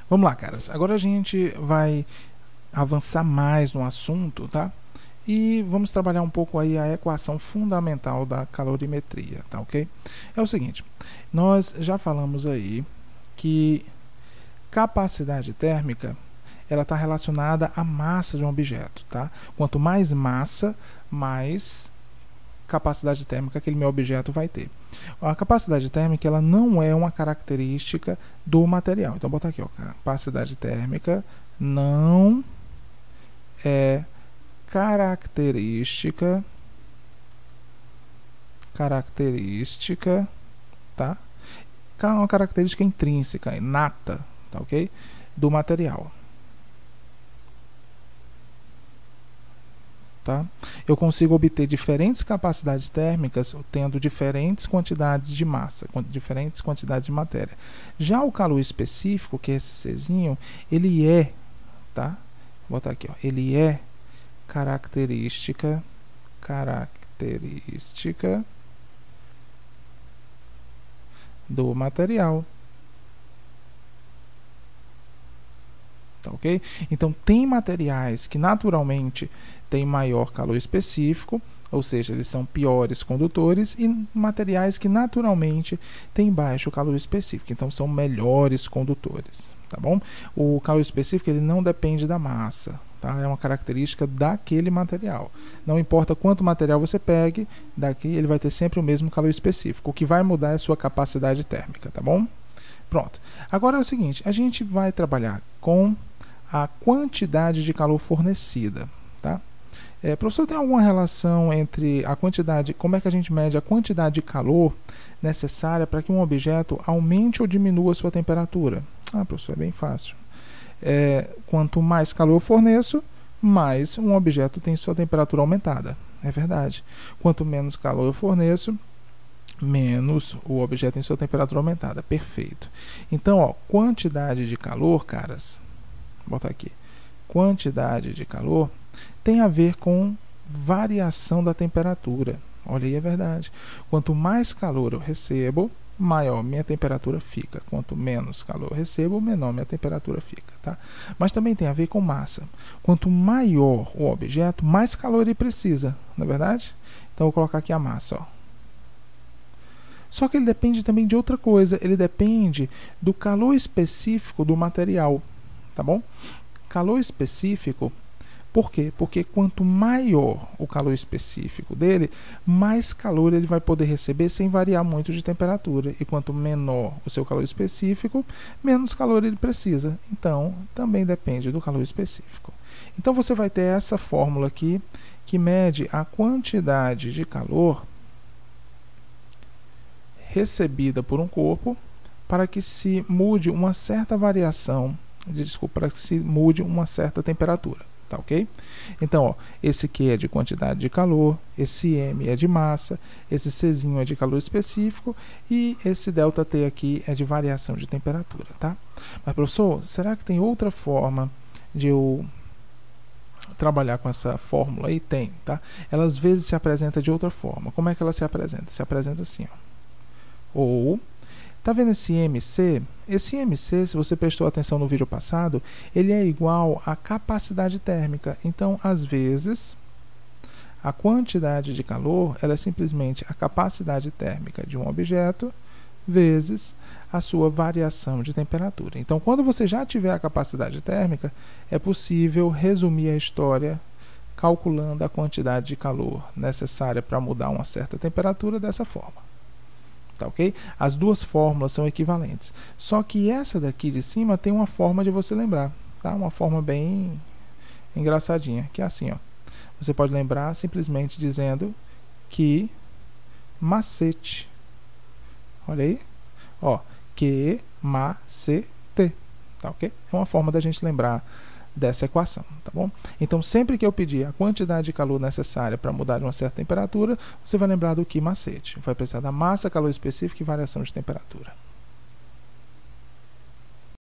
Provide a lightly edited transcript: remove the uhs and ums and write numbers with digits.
Vamos lá, caras. Agora a gente vai avançar mais no assunto, tá? E vamos trabalhar um pouco aí a equação fundamental da calorimetria, tá ok? É o seguinte, nós já falamos aí que capacidade térmica ela está relacionada à massa de um objeto, tá? Quanto mais massa, mais capacidade térmica aquele meu objeto vai ter. A capacidade térmica ela não é uma característica do material. Então, vou botar aqui, ó, capacidade térmica não é característica, tá? É uma característica intrínseca, inata, tá ok? Do material. Tá? Eu consigo obter diferentes capacidades térmicas tendo diferentes quantidades de massa, diferentes quantidades de matéria. Já o calor específico, que é esse Czinho, ele é, tá? Vou botar aqui, ó, ele é característica do material. Tá ok? Então, tem materiais que naturalmente têm maior calor específico, ou seja, eles são piores condutores, e materiais que naturalmente têm baixo calor específico, então são melhores condutores, tá bom? O calor específico ele não depende da massa, tá? É uma característica daquele material. Não importa quanto material você pegue, daqui ele vai ter sempre o mesmo calor específico. O que vai mudar é a sua capacidade térmica, tá bom? Pronto. Agora é o seguinte, a gente vai trabalhar com a quantidade de calor fornecida, tá? Professor, tem alguma relação entre a quantidade, como é que a gente mede a quantidade de calor necessária para que um objeto aumente ou diminua a sua temperatura? Ah, professor, é bem fácil. Quanto mais calor eu forneço, mais um objeto tem sua temperatura aumentada. É verdade. Quanto menos calor eu forneço, menos o objeto tem sua temperatura aumentada. Perfeito. Então, ó, quantidade de calor, caras, vou botar aqui, quantidade de calor tem a ver com variação da temperatura. Olha aí, é verdade. Quanto mais calor eu recebo, maior minha temperatura fica. Quanto menos calor eu recebo, menor minha temperatura fica, tá? Mas também tem a ver com massa. Quanto maior o objeto, mais calor ele precisa, não é verdade? Então, eu vou colocar aqui a massa, ó. Só que ele depende também de outra coisa. Ele depende do calor específico do material, tá bom? Calor específico, por quê? Porque quanto maior o calor específico dele, mais calor ele vai poder receber sem variar muito de temperatura. E quanto menor o seu calor específico, menos calor ele precisa. Então, também depende do calor específico. Então, você vai ter essa fórmula aqui, que mede a quantidade de calor recebida por um corpo para que se mude uma certa variação, para que se mude uma certa temperatura. Tá ok? Então, ó, esse Q é de quantidade de calor, esse M é de massa, esse Czinho é de calor específico e esse ΔT aqui é de variação de temperatura, tá? Mas, professor, será que tem outra forma de eu trabalhar com essa fórmula aí? Tem, tá? Ela às vezes se apresenta de outra forma. Como é que ela se apresenta? Se apresenta assim, ó. Ou, tá vendo esse MC? Esse MC, se você prestou atenção no vídeo passado, ele é igual à capacidade térmica. Então, às vezes, a quantidade de calor ela é simplesmente a capacidade térmica de um objeto vezes a sua variação de temperatura. Então, quando você já tiver a capacidade térmica, é possível resumir a história calculando a quantidade de calor necessária para mudar uma certa temperatura dessa forma. Tá ok? As duas fórmulas são equivalentes. Só que essa daqui de cima tem uma forma de você lembrar, tá? Uma forma bem engraçadinha, que é assim, ó. Você pode lembrar simplesmente dizendo que macete. Olha aí, ó, que macete, tá ok? É uma forma da gente lembrar dessa equação, tá bom? Então, sempre que eu pedir a quantidade de calor necessária para mudar de uma certa temperatura, você vai lembrar do que macete. Vai precisar da massa, calor específico e variação de temperatura.